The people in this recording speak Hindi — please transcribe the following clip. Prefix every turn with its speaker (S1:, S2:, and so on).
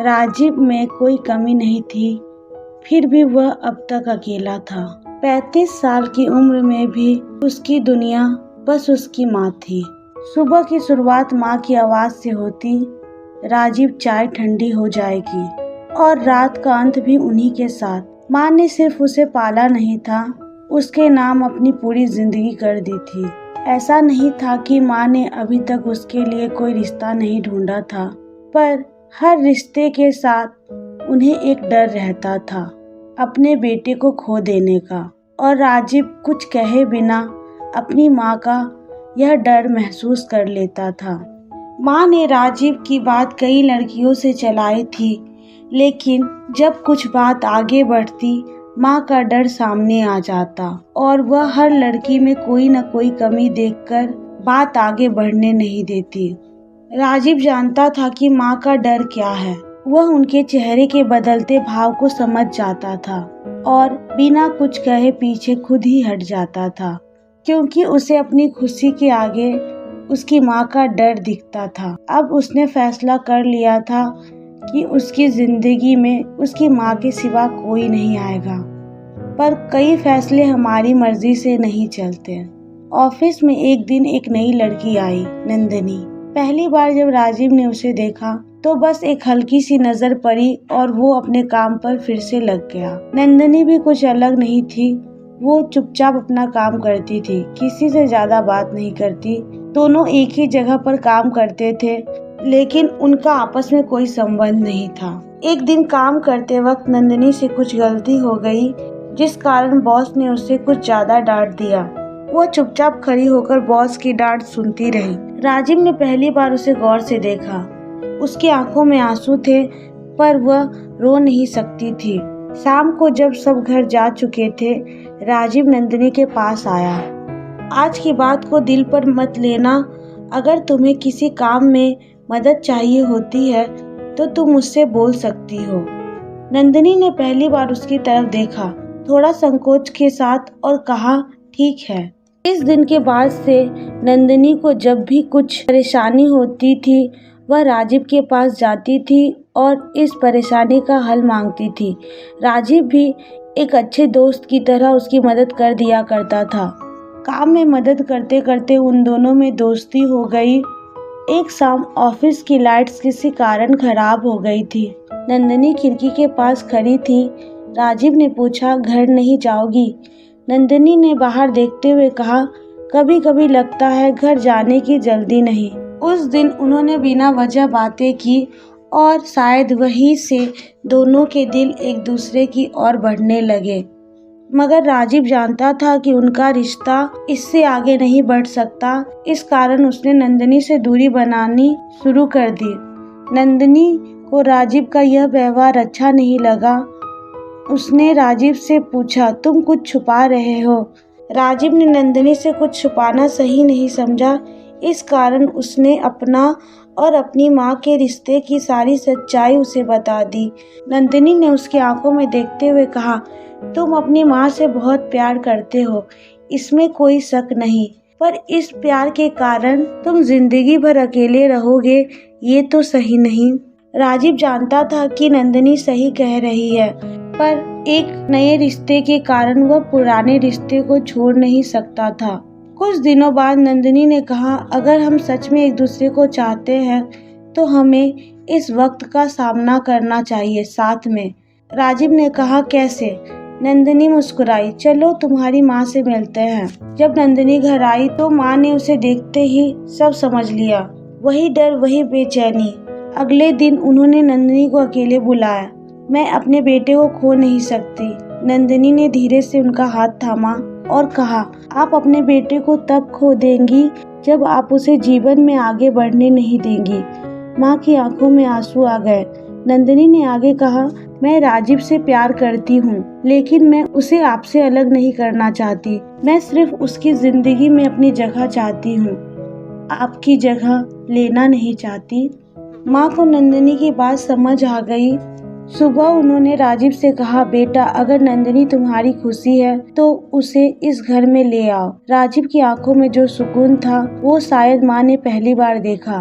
S1: राजीव में कोई कमी नहीं थी, फिर भी वह अब तक अकेला था। 35 साल की उम्र में भी उसकी दुनिया बस उसकी माँ थी। सुबह की शुरुआत माँ की आवाज़ से होती, राजीव चाय ठंडी हो जाएगी, और रात का अंत भी उन्हीं के साथ। माँ ने सिर्फ उसे पाला नहीं था, उसके नाम अपनी पूरी जिंदगी कर दी थी। ऐसा नहीं था कि माँ ने अभी तक उसके लिए कोई रिश्ता नहीं ढूंढा था, पर हर रिश्ते के साथ उन्हें एक डर रहता था, अपने बेटे को खो देने का। और राजीव कुछ कहे बिना अपनी माँ का यह डर महसूस कर लेता था। माँ ने राजीव की बात कई लड़कियों से चलाई थी, लेकिन जब कुछ बात आगे बढ़ती, माँ का डर सामने आ जाता और वह हर लड़की में कोई न कोई कमी देखकर बात आगे बढ़ने नहीं देती। राजीव जानता था कि माँ का डर क्या है। वह उनके चेहरे के बदलते भाव को समझ जाता था और बिना कुछ कहे पीछे खुद ही हट जाता था, क्योंकि उसे अपनी खुशी के आगे उसकी माँ का डर दिखता था। अब उसने फैसला कर लिया था कि उसकी जिंदगी में उसकी माँ के सिवा कोई नहीं आएगा। पर कई फैसले हमारी मर्जी से नहीं चलते। ऑफिस में एक दिन एक नई लड़की आई, नंदिनी। पहली बार जब राजीव ने उसे देखा तो बस एक हल्की सी नजर पड़ी और वो अपने काम पर फिर से लग गया। नंदिनी भी कुछ अलग नहीं थी। वो चुपचाप अपना काम करती थी, किसी से ज्यादा बात नहीं करती। दोनों एक ही जगह पर काम करते थे, लेकिन उनका आपस में कोई संबंध नहीं था। एक दिन काम करते वक्त नंदिनी से कुछ गलती हो गई, जिस कारण बॉस ने उसे कुछ ज्यादा डांट दिया। वो चुपचाप खड़ी होकर बॉस की डांट सुनती रही। राजीव ने पहली बार उसे गौर से देखा। उसकी आंखों में आंसू थे, पर वह रो नहीं सकती थी। शाम को जब सब घर जा चुके थे, राजीव नंदिनी के पास आया। आज की बात को दिल पर मत लेना। अगर तुम्हें किसी काम में मदद चाहिए होती है तो तुम मुझसे बोल सकती हो। नंदिनी ने पहली बार उसकी तरफ देखा, थोड़ा संकोच के साथ, और कहा, ठीक है। इस दिन के बाद से नंदिनी को जब भी कुछ परेशानी होती थी, वह राजीव के पास जाती थी और इस परेशानी का हल मांगती थी। राजीव भी एक अच्छे दोस्त की तरह उसकी मदद कर दिया करता था। काम में मदद करते करते उन दोनों में दोस्ती हो गई। एक शाम ऑफिस की लाइट्स किसी कारण खराब हो गई थी। नंदिनी खिड़की के पास खड़ी थी। राजीव ने पूछा, घर नहीं जाओगी? नंदिनी ने बाहर देखते हुए कहा, कभी कभी लगता है घर जाने की जल्दी नहीं। उस दिन उन्होंने बिना वजह बातें की और शायद वहीं से दोनों के दिल एक दूसरे की ओर बढ़ने लगे। मगर राजीव जानता था कि उनका रिश्ता इससे आगे नहीं बढ़ सकता। इस कारण उसने नंदिनी से दूरी बनानी शुरू कर दी। नंदिनी को राजीव का यह व्यवहार अच्छा नहीं लगा। उसने राजीव से पूछा, तुम कुछ छुपा रहे हो? राजीव ने नंदिनी से कुछ छुपाना सही नहीं समझा। इस कारण उसने अपना और अपनी माँ के रिश्ते की सारी सच्चाई उसे बता दी। नंदिनी ने उसकी आंखों में देखते हुए कहा, तुम अपनी माँ से बहुत प्यार करते हो, इसमें कोई शक नहीं, पर इस प्यार के कारण तुम जिंदगी भर अकेले रहोगे, ये तो सही नहीं। राजीव जानता था कि नंदिनी सही कह रही है, पर एक नए रिश्ते के कारण वह पुराने रिश्ते को छोड़ नहीं सकता था। कुछ दिनों बाद नंदिनी ने कहा, अगर हम सच में एक दूसरे को चाहते हैं तो हमें इस वक्त का सामना करना चाहिए साथ में। राजीव ने कहा, कैसे? नंदिनी मुस्कुराई, चलो तुम्हारी माँ से मिलते हैं। जब नंदिनी घर आई तो माँ ने उसे देखते ही सब समझ लिया। वही डर, वही बेचैनी। अगले दिन उन्होंने नंदिनी को अकेले बुलाया। मैं अपने बेटे को खो नहीं सकती। नंदिनी ने धीरे से उनका हाथ थामा और कहा, आप अपने बेटे को तब खो देंगी जब आप उसे जीवन में आगे बढ़ने नहीं देंगी। माँ की आंखों में आंसू आ गए। नंदिनी ने आगे कहा, मैं राजीव से प्यार करती हूँ, लेकिन मैं उसे आपसे अलग नहीं करना चाहती। मैं सिर्फ उसकी जिंदगी में अपनी जगह चाहती हूँ, आपकी जगह लेना नहीं चाहती। माँ को नंदिनी की बात समझ आ गई। सुबह उन्होंने राजीव से कहा, बेटा, अगर नंदिनी तुम्हारी खुशी है तो उसे इस घर में ले आओ। राजीव की आंखों में जो सुकून था वो शायद माँ ने पहली बार देखा।